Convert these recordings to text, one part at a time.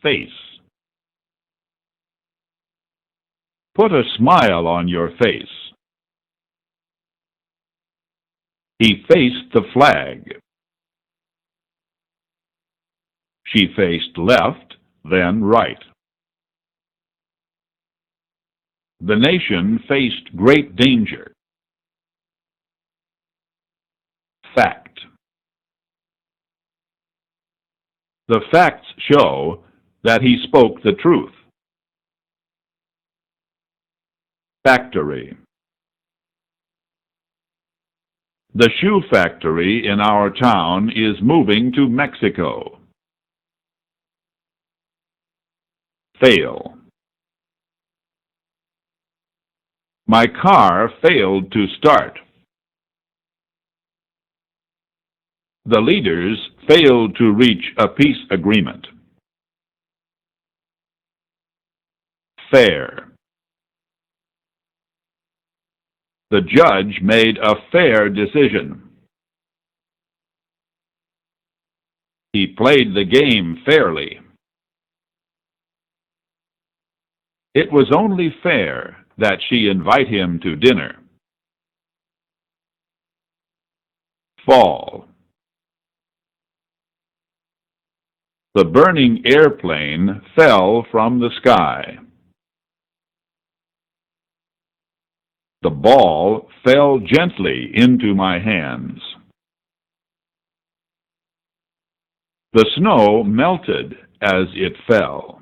face. Put a smile on your face. He faced the flag. She faced left, then right. The nation faced great danger. Fact. The facts show that he spoke the truth. Factory. The shoe factory in our town is moving to Mexico. Fail. My car failed to start. The leaders failed to reach a peace agreement. Fair. The judge made a fair decision. He played the game fairly. It was only fair that she invite him to dinner. Fall. The burning airplane fell from the sky. The ball fell gently into my hands. The snow melted as it fell.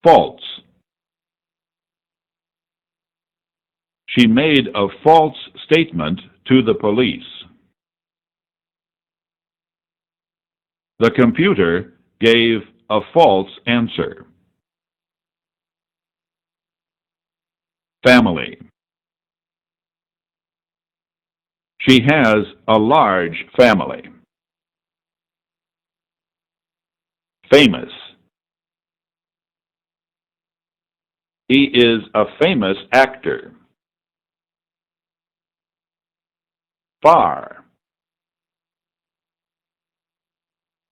False. She made a false statement to the police. The computer gave a false answer. Family. She has a large family. Famous. He is a famous actor. Far.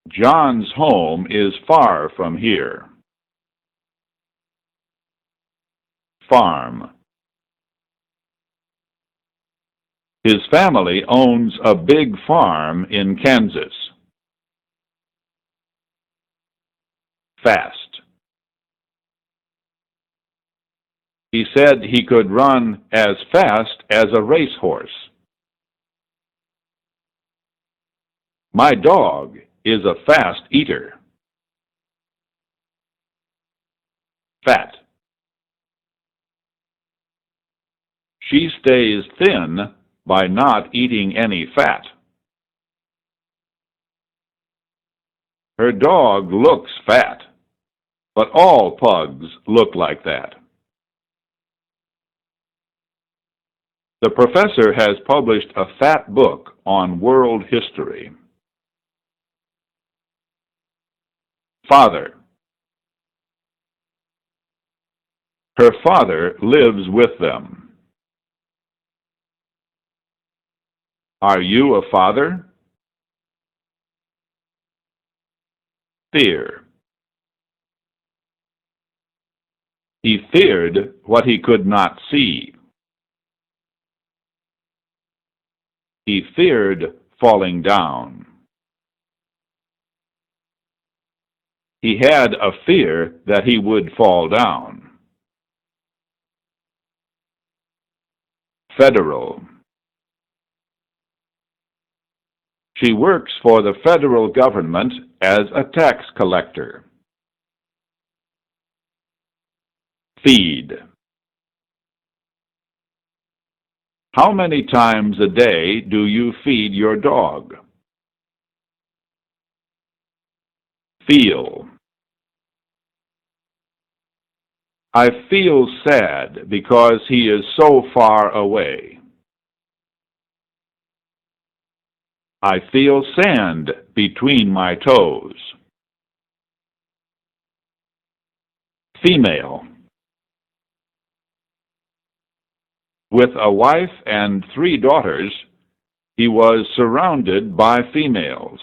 John's home is far from here. Farm. His family owns a big farm in Kansas. Fast. He said he could run as fast as a racehorse. My dog is a fast eater. Fat. She stays thin by not eating any fat. Her dog looks fat, but all pugs look like that. The professor has published a fat book on world history. Father. Her father lives with them. Are you a father? Fear. He feared what he could not see. He feared falling down. He had a fear that he would fall down. Federal. She works for the federal government as a tax collector. Feed. How many times a day do you feed your dog? Feel. I feel sad because he is so far away. I feel sand between my toes. Female. With a wife and 3 daughters, he was surrounded by females.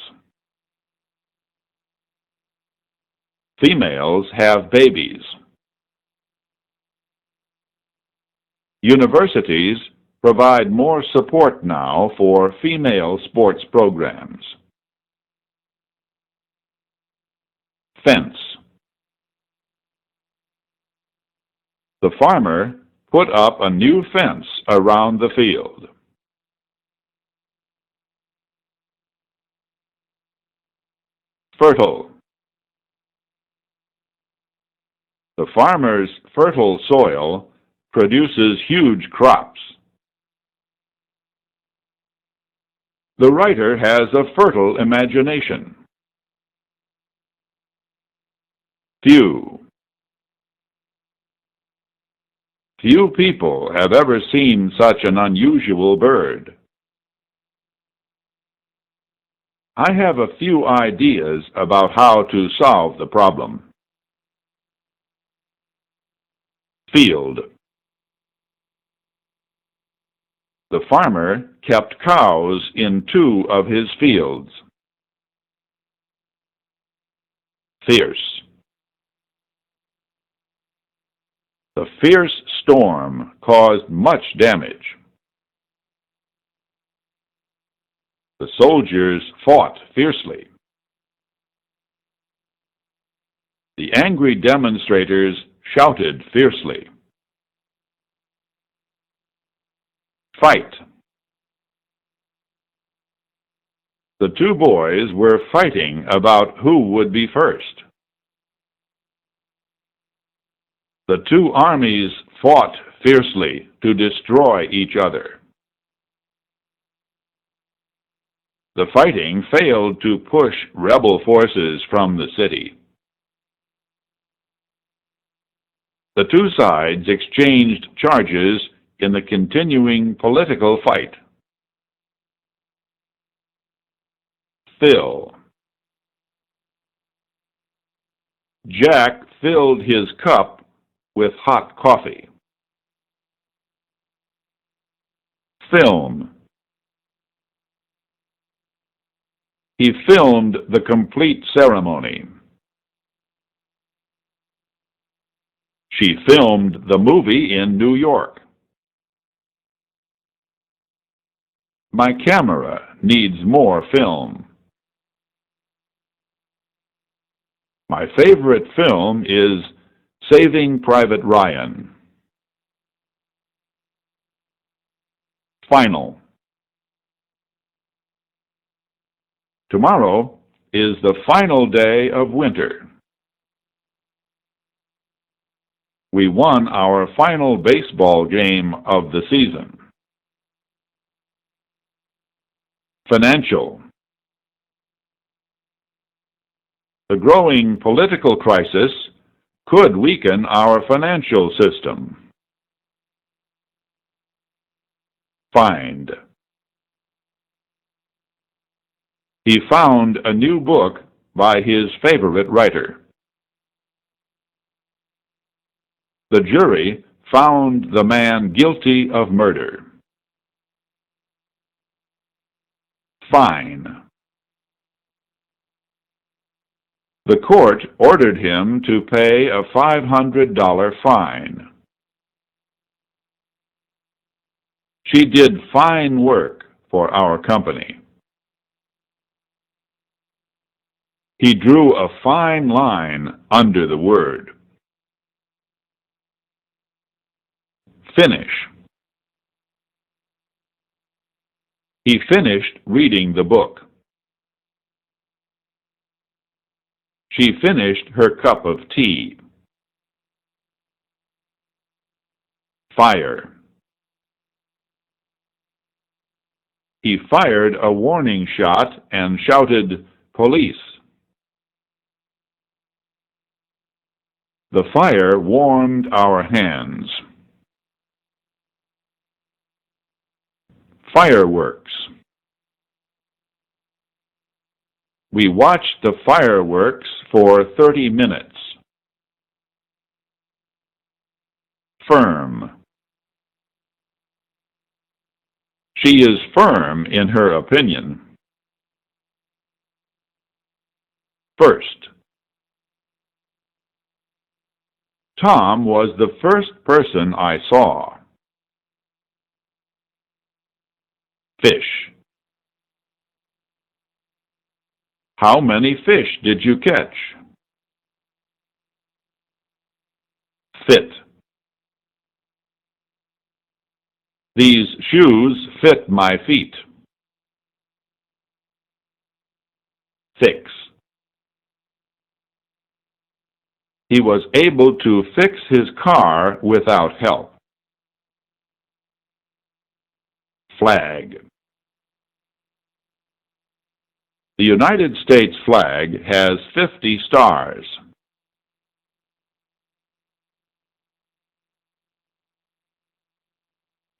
Females have babies. Universities provide more support now for female sports programs. Fence. The farmer put up a new fence around the field. Fertile. The farmer's fertile soil produces huge crops. The writer has a fertile imagination. Few. Few people have ever seen such an unusual bird. I have a few ideas about how to solve the problem. Field. The farmer kept cows in 2 of his fields. Fierce. The fierce storm caused much damage. The soldiers fought fiercely. The angry demonstrators shouted fiercely. Fight. The 2 boys were fighting about who would be first. The 2 armies fought fiercely to destroy each other. The fighting failed to push rebel forces from the city. The 2 sides exchanged charges in the continuing political fight. Fill. Jack filled his cup with hot coffee. Film. He filmed the complete ceremony. She filmed the movie in New York. My camera needs more film. My favorite film is Saving Private Ryan. Final. Tomorrow is the final day of winter. We won our final baseball game of the season. Financial. The growing political crisis could weaken our financial system. Find. He found a new book by his favorite writer. The jury found the man guilty of murder. Fine. The court ordered him to pay a $500 fine. She did fine work for our company. He drew a fine line under the word. Finish. He finished reading the book. She finished her cup of tea. Fire. He fired a warning shot and shouted, "Police!" The fire warmed our hands. Fireworks. We watched the fireworks for 30 minutes. Firm. She is firm in her opinion. First. Tom was the first person I saw. Fish. How many fish did you catch? Fit. These shoes fit my feet. Fix. He was able to fix his car without help. Flag. The United States flag has 50 stars.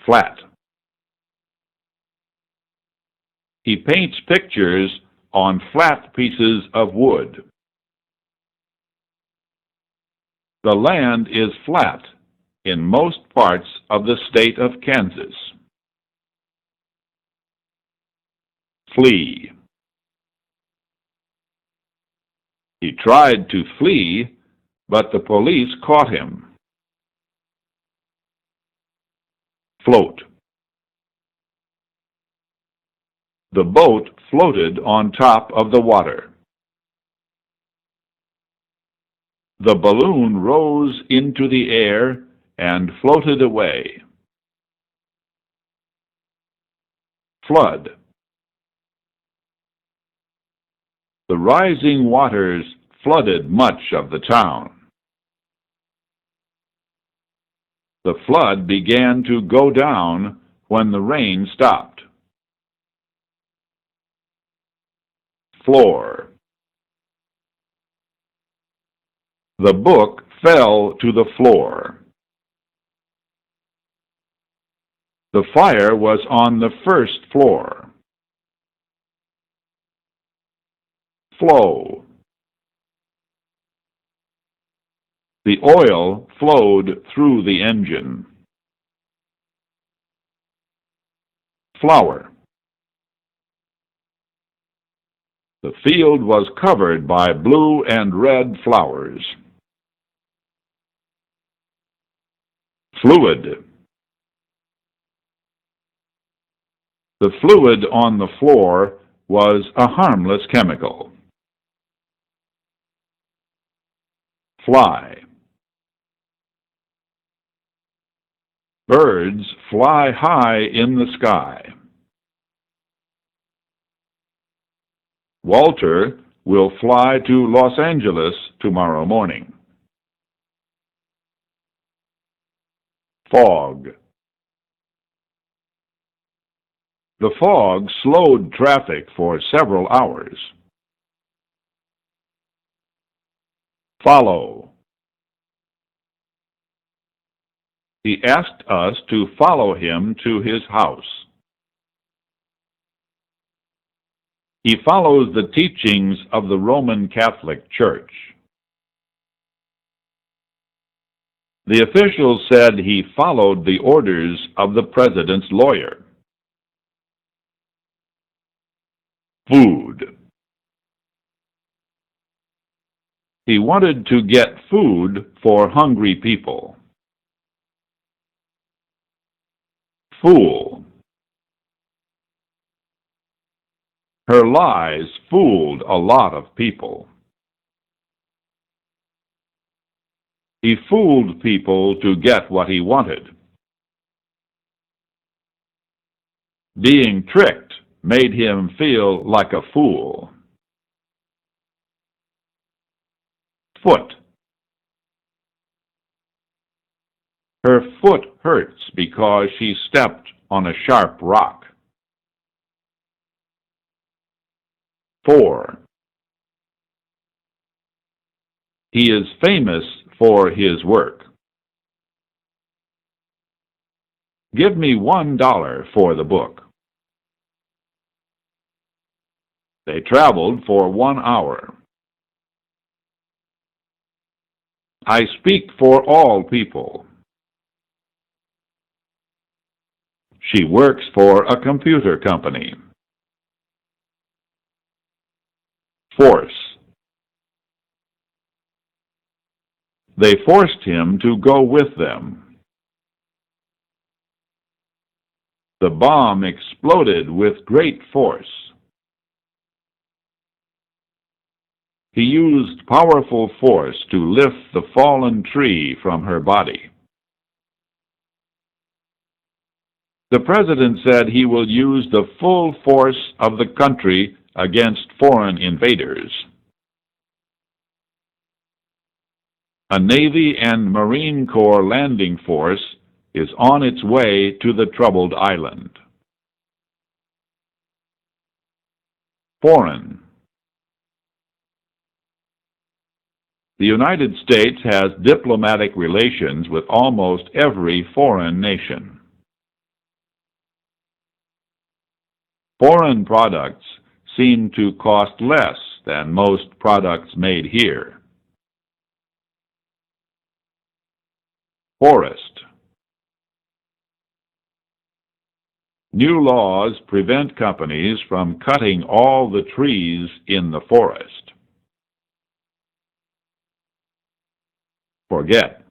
Flat. He paints pictures on flat pieces of wood. The land is flat in most parts of the state of Kansas. Flee. He tried to flee, but the police caught him. Float. The boat floated on top of the water. The balloon rose into the air and floated away. Flood. The rising waters flooded much of the town. The flood began to go down when the rain stopped. Floor. The book fell to the floor. The fire was on the first floor. Flow. The oil flowed through the engine. Flower. The field was covered by blue and red flowers. Fluid. The fluid on the floor was a harmless chemical. Fly. Birds fly high in the sky. Walter will fly to Los Angeles tomorrow morning. Fog. The fog slowed traffic for several hours. Follow. He asked us to follow him to his house. He follows the teachings of the Roman Catholic Church. The officials said he followed the orders of the president's lawyer. Food. He wanted to get food for hungry people. Fool. Her lies fooled a lot of people. He fooled people to get what he wanted. Being tricked made him feel like a fool. Foot. Her foot hurts because she stepped on a sharp rock. 4. He is famous for his work. Give me $1 for the book. They traveled for 1 hour. I speak for all people. She works for a computer company. Force. They forced him to go with them. The bomb exploded with great force. He used powerful force to lift the fallen tree from her body. The president said he will use the full force of the country against foreign invaders. A Navy and Marine Corps landing force is on its way to the troubled island. Foreign. The United States has diplomatic relations with almost every foreign nation. Foreign products seem to cost less than most products made here. Forest. New laws prevent companies from cutting all the trees in the forest. Forget.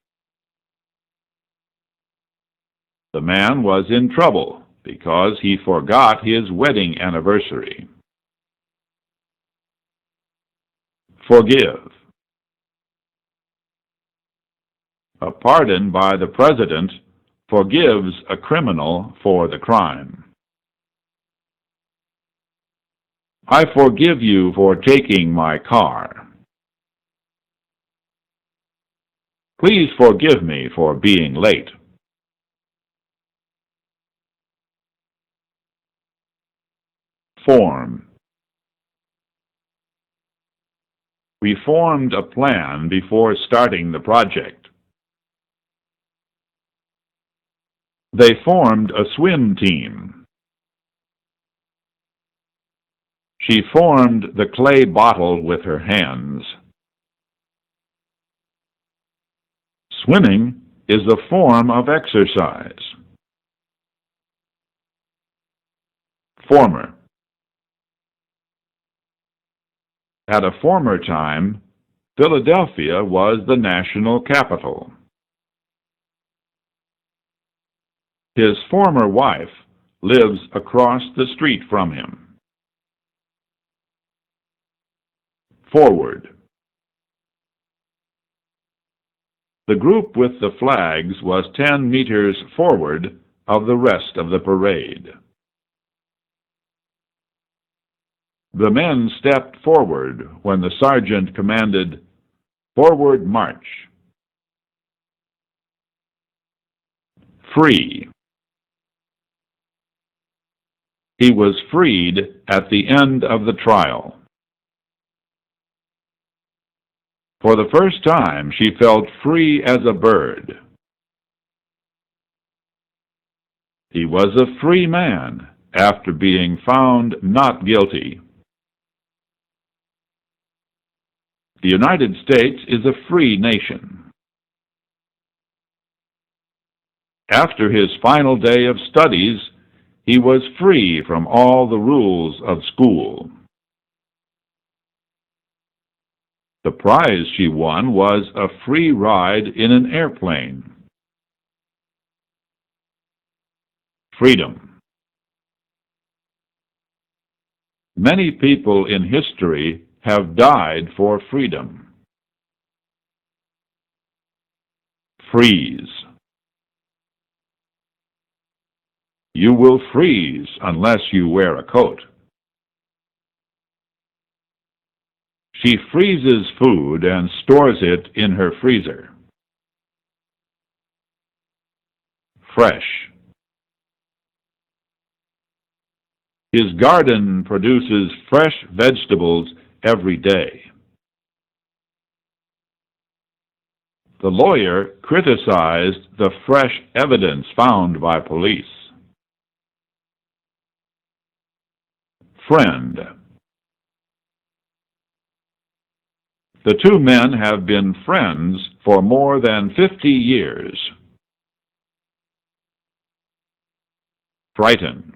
The man was in trouble because he forgot his wedding anniversary. Forgive. A pardon by the president forgives a criminal for the crime. I forgive you for taking my car. Please forgive me for being late. Form. We formed a plan before starting the project. They formed a swim team. She formed the clay bottle with her hands. Swimming is a form of exercise. Former. At a former time, Philadelphia was the national capital. His former wife lives across the street from him. Forward. The group with the flags was 10 meters forward of the rest of the parade. The men stepped forward when the sergeant commanded, "Forward march." Free. He was freed at the end of the trial. For the first time, she felt free as a bird. He was a free man after being found not guilty. The United States is a free nation. After his final day of studies, he was free from all the rules of school. The prize she won was a free ride in an airplane. Freedom. Many people in history have died for freedom. Freeze. You will freeze unless you wear a coat. She freezes food and stores it in her freezer. Fresh. His garden produces fresh vegetables every day. The lawyer criticized the fresh evidence found by police. Friend. The two men have been friends for more than 50 years. Frighten.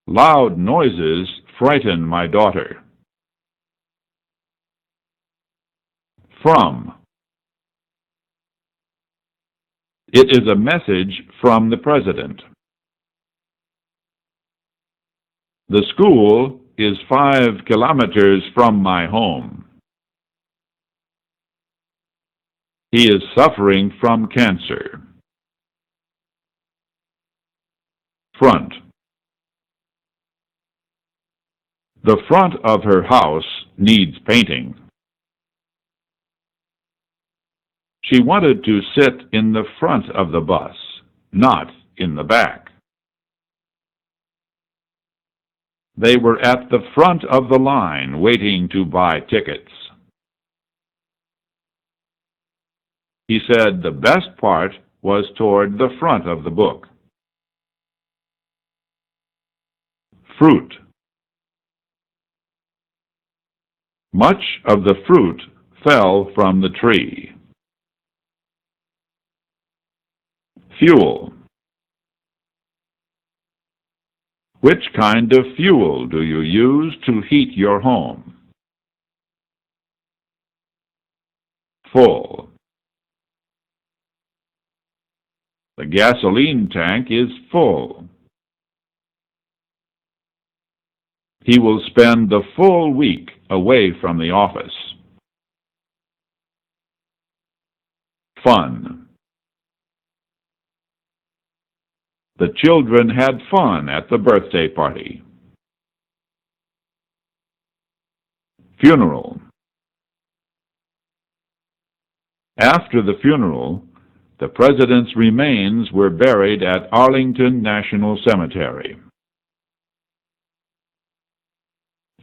Loud noises frighten my daughter. From. It is a message from the President. The school is 5 kilometers from my home. He is suffering from cancer. Front. The front of her house needs painting. She wanted to sit in the front of the bus, not in the back. They were at the front of the line waiting to buy tickets. He said the best part was toward the front of the book. Fruit. Much of the fruit fell from the tree. Fuel. Which kind of fuel do you use to heat your home? Full. The gasoline tank is full. He will spend the full week away from the office. Fun. The children had fun at the birthday party. Funeral. After the funeral, the President's remains were buried at Arlington National Cemetery.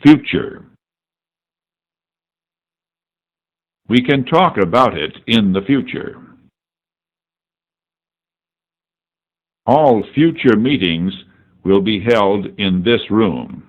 Future. We can talk about it in the future. All future meetings will be held in this room.